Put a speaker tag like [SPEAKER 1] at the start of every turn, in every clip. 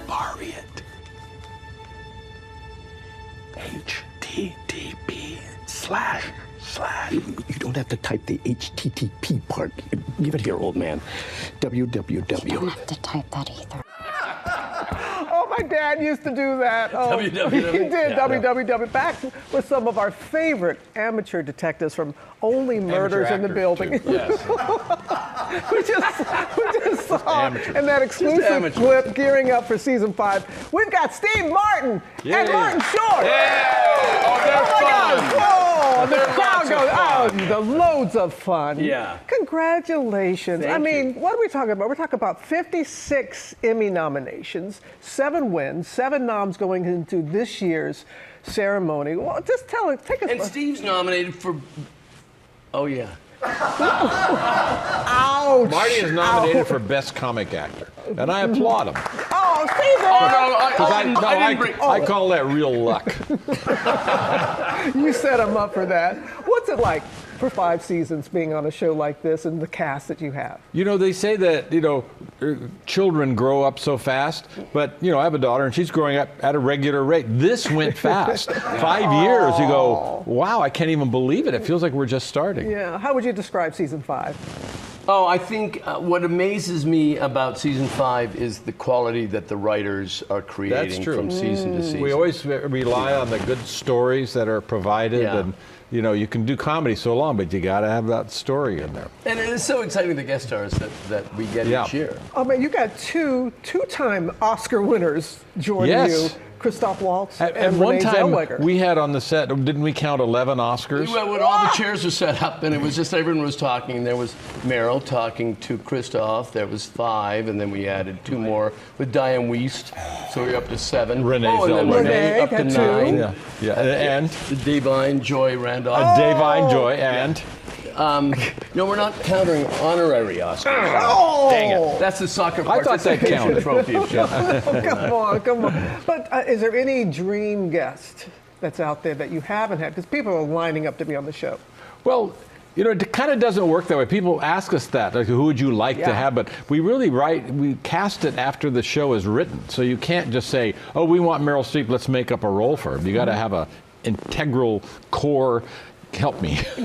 [SPEAKER 1] Borry it. HTTP// You don't have to type the HTTP part. Give it here, old man. www.
[SPEAKER 2] You don't have to type that either.
[SPEAKER 3] Oh, my dad used to do that. Oh,
[SPEAKER 4] www.
[SPEAKER 3] He did,
[SPEAKER 4] Yeah,
[SPEAKER 3] www. Back with some of our favorite amateur detectives from Only Murders in the Building.
[SPEAKER 4] Yes.
[SPEAKER 3] we just saw in that exclusive clip gearing up for season 5. We've got Steve Martin and Martin Short.
[SPEAKER 4] Yeah. Oh, they're
[SPEAKER 3] my
[SPEAKER 4] fun.
[SPEAKER 3] God. Oh, the crowd goes, the loads of fun.
[SPEAKER 4] Yeah.
[SPEAKER 3] Congratulations.
[SPEAKER 4] Thank you.
[SPEAKER 3] What are we talking about? We're talking about 56 Emmy nominations, 7 wins, 7 noms going into this year's ceremony. Well, just take us.
[SPEAKER 4] And Steve's nominated for. Oh yeah.
[SPEAKER 3] Ouch.
[SPEAKER 5] Marty is nominated for Best Comic Actor, and I applaud him.
[SPEAKER 3] Oh, Steve!
[SPEAKER 5] I call that real luck.
[SPEAKER 3] You set him up for that. What's it like for 5 seasons being on a show like this and the cast that you have?
[SPEAKER 5] You know, they say that, children grow up so fast, but, I have a daughter and she's growing up at a regular rate. This went fast. 5 years, you go, wow, I can't even believe it. It feels like we're just starting.
[SPEAKER 3] Yeah. How would you describe season 5?
[SPEAKER 4] Oh, I think what amazes me about season 5 is the quality that the writers are creating.
[SPEAKER 5] That's true.
[SPEAKER 4] From season to season.
[SPEAKER 5] We always rely on the good stories that are provided, and you can do comedy so long, but you got to have that story in there.
[SPEAKER 4] And it is so exciting, the guest stars that we get each year.
[SPEAKER 3] Oh man, you got two-time Oscar winners joining you. Christoph Waltz and
[SPEAKER 5] one
[SPEAKER 3] Renee
[SPEAKER 5] time
[SPEAKER 3] Zellweger.
[SPEAKER 5] we had on the set, didn't we count 11 Oscars?
[SPEAKER 4] When all the chairs were set up and it was just everyone was talking. There was Meryl talking to Christoph. There was 5, and then we added 2 more with Diane Wiest. So we're up to 7.
[SPEAKER 5] Renee
[SPEAKER 4] and then
[SPEAKER 5] Zellweger.
[SPEAKER 4] Renee up to 9.
[SPEAKER 5] And
[SPEAKER 4] Divine Joy Randolph.
[SPEAKER 5] Divine Joy and.
[SPEAKER 4] No, we're not counting honorary Oscars.
[SPEAKER 3] Oh,
[SPEAKER 4] dang it! That's the soccer part.
[SPEAKER 5] I thought that counted.
[SPEAKER 4] Trophy.
[SPEAKER 3] Come on. But is there any dream guest that's out there that you haven't had? Because people are lining up to be on the show.
[SPEAKER 5] Well, it kind of doesn't work that way. People ask us that, like, who would you like to have? But we really we cast it after the show is written. So you can't just say, oh, we want Meryl Streep, let's make up a role for her. You got to have a integral core. Help me.
[SPEAKER 4] I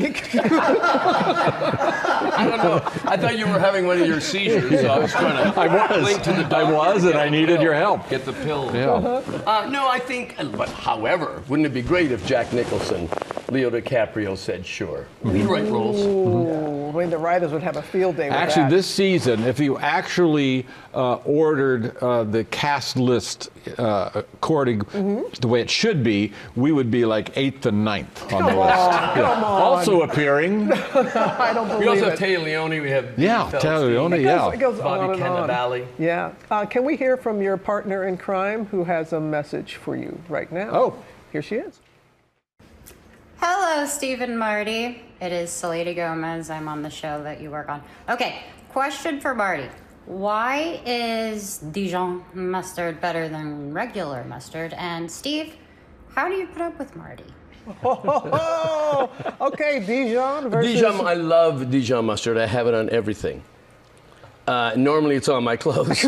[SPEAKER 4] don't know. I thought you were having one of your seizures, so I was trying to link to the doctor.
[SPEAKER 5] I was, and I needed your help.
[SPEAKER 4] Get the pill.
[SPEAKER 5] Yeah.
[SPEAKER 4] No, I think, but however, wouldn't it be great if Jack Nicholson, Leo DiCaprio said sure? We'd write roles.
[SPEAKER 3] I mean, the writers would have a field day with
[SPEAKER 5] Actually,
[SPEAKER 3] that.
[SPEAKER 5] this season, if you actually ordered the cast list according the way it should be, we would be like 8th and 9th on the list.
[SPEAKER 3] Come on.
[SPEAKER 5] Also appearing.
[SPEAKER 3] I don't believe
[SPEAKER 4] We also
[SPEAKER 3] it.
[SPEAKER 4] have Taya Leone. We have
[SPEAKER 5] Taya Leone.
[SPEAKER 3] It goes on
[SPEAKER 4] Bobby
[SPEAKER 3] and on.
[SPEAKER 4] Cannavale.
[SPEAKER 3] Yeah. Can we hear from your partner in crime who has a message for you right now?
[SPEAKER 5] Oh.
[SPEAKER 3] Here she is.
[SPEAKER 2] Hello, Steve and Marty. It is Selena Gomez. I'm on the show that you work on. Okay, question for Marty. Why is Dijon mustard better than regular mustard? And Steve, how do you put up with Marty?
[SPEAKER 3] Okay, Dijon versus...
[SPEAKER 4] Dijon, I love Dijon mustard. I have it on everything. Normally it's on my clothes.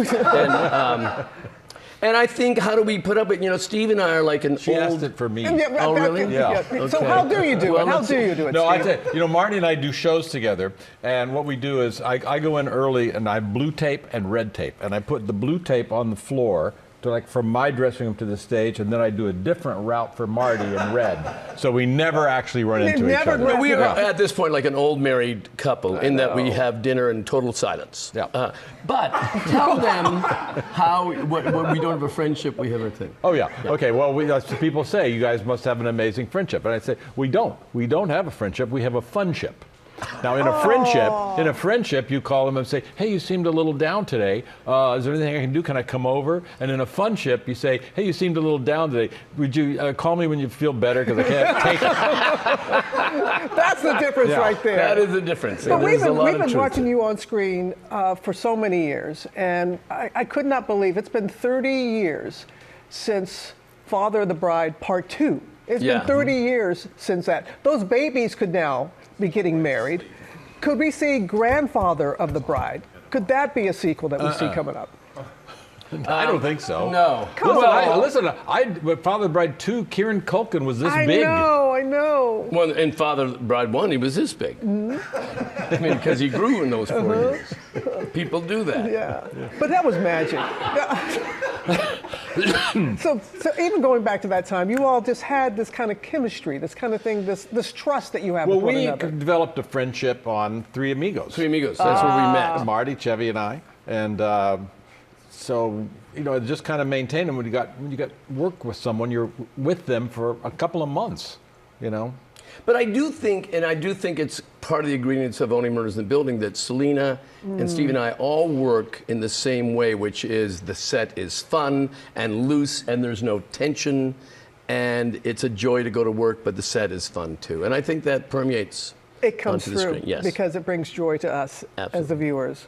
[SPEAKER 4] And I think, how do we put up it? Steve and I are like
[SPEAKER 5] She asked it for me.
[SPEAKER 4] Oh, really?
[SPEAKER 5] Yeah.
[SPEAKER 3] So how do you do it? How do you do it,
[SPEAKER 5] No, I
[SPEAKER 3] Steve?
[SPEAKER 5] tell you, Marty and I do shows together, and what we do is I go in early and I blue tape and red tape, and I put the blue tape on the floor from my dressing room to the stage, and then I do a different route for Marty in red. So we never actually run into each other.
[SPEAKER 4] No, we are at this point like an old married couple in that we have dinner in total silence.
[SPEAKER 5] Yeah.
[SPEAKER 4] But tell them what we don't have a friendship, we have a thing.
[SPEAKER 5] Oh, yeah. Okay, well, people say, you guys must have an amazing friendship. And I say, we don't. We don't have a friendship. We have a funship. Now, in a friendship, you call them and say, hey, you seemed a little down today. Is there anything I can do? Can I come over? And in a funship, you say, hey, you seemed a little down today. Would you call me when you feel better? Because I can't take it.
[SPEAKER 3] That's the difference right there.
[SPEAKER 4] That is the difference.
[SPEAKER 3] But we've been watching you on screen for so many years, and I could not believe it's been 30 years since Father of the Bride Part 2. It's been 30 years since that. Those babies could now be getting married. Could we see Grandfather of the Bride? Could that be a sequel that we see coming up?
[SPEAKER 5] I don't think so.
[SPEAKER 4] No.
[SPEAKER 5] Listen, but Father of the Bride 2, Kieran Culkin was this big.
[SPEAKER 3] I know.
[SPEAKER 4] Well, in Father of the Bride 1, he was this big. I mean, because he grew in those 4 years. People do that.
[SPEAKER 3] Yeah. But that was magic. So even going back to that time, you all just had this kind of chemistry, this kind of thing, this trust that you have with one another.
[SPEAKER 5] We developed a friendship on Three Amigos.
[SPEAKER 4] Three Amigos, that's where we met.
[SPEAKER 5] Marty, Chevy, and I. And so, it just kind of maintained them. When you got work with someone, you're with them for a couple of months,
[SPEAKER 4] But I do think it's part of the ingredients of Only Murders in the Building that Selena and Steve and I all work in the same way, which is the set is fun and loose and there's no tension and it's a joy to go to work, but the set is fun too. And I think that permeates
[SPEAKER 3] it comes
[SPEAKER 4] onto the
[SPEAKER 3] through
[SPEAKER 4] screen. Yes.
[SPEAKER 3] because it brings joy to us
[SPEAKER 4] Absolutely.
[SPEAKER 3] as the viewers.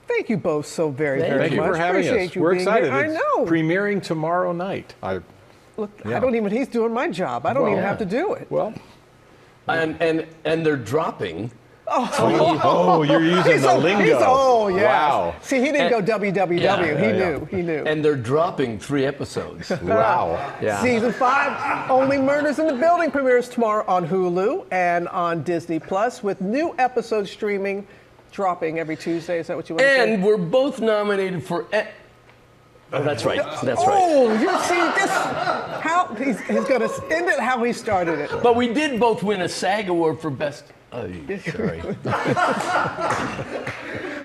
[SPEAKER 3] Thank you both so very, very
[SPEAKER 5] Thank
[SPEAKER 3] much.
[SPEAKER 5] you for having
[SPEAKER 3] Appreciate
[SPEAKER 5] us.
[SPEAKER 3] you
[SPEAKER 5] We're
[SPEAKER 3] being
[SPEAKER 5] excited.
[SPEAKER 3] Here. I
[SPEAKER 5] It's
[SPEAKER 3] know.
[SPEAKER 5] premiering tomorrow night.
[SPEAKER 3] Look,
[SPEAKER 5] Yeah.
[SPEAKER 3] I don't even. He's doing my job. I don't even have to do it.
[SPEAKER 5] Well.
[SPEAKER 4] And they're dropping.
[SPEAKER 5] Oh, you're using the lingo.
[SPEAKER 3] Oh, yeah.
[SPEAKER 5] Wow.
[SPEAKER 3] See, he didn't go WWW.
[SPEAKER 4] Yeah,
[SPEAKER 3] He knew.
[SPEAKER 4] And they're dropping 3 episodes.
[SPEAKER 5] Wow.
[SPEAKER 4] Yeah.
[SPEAKER 3] Season 5, Only Murders in the Building, premieres tomorrow on Hulu and on Disney Plus, with new episodes streaming, dropping every Tuesday. Is that what you want to say?
[SPEAKER 4] And we're both nominated for. Oh, that's right. That's right.
[SPEAKER 3] Oh, you see this? How he's going to end it how he started it.
[SPEAKER 4] But we did both win a SAG award for best. Oh, sorry.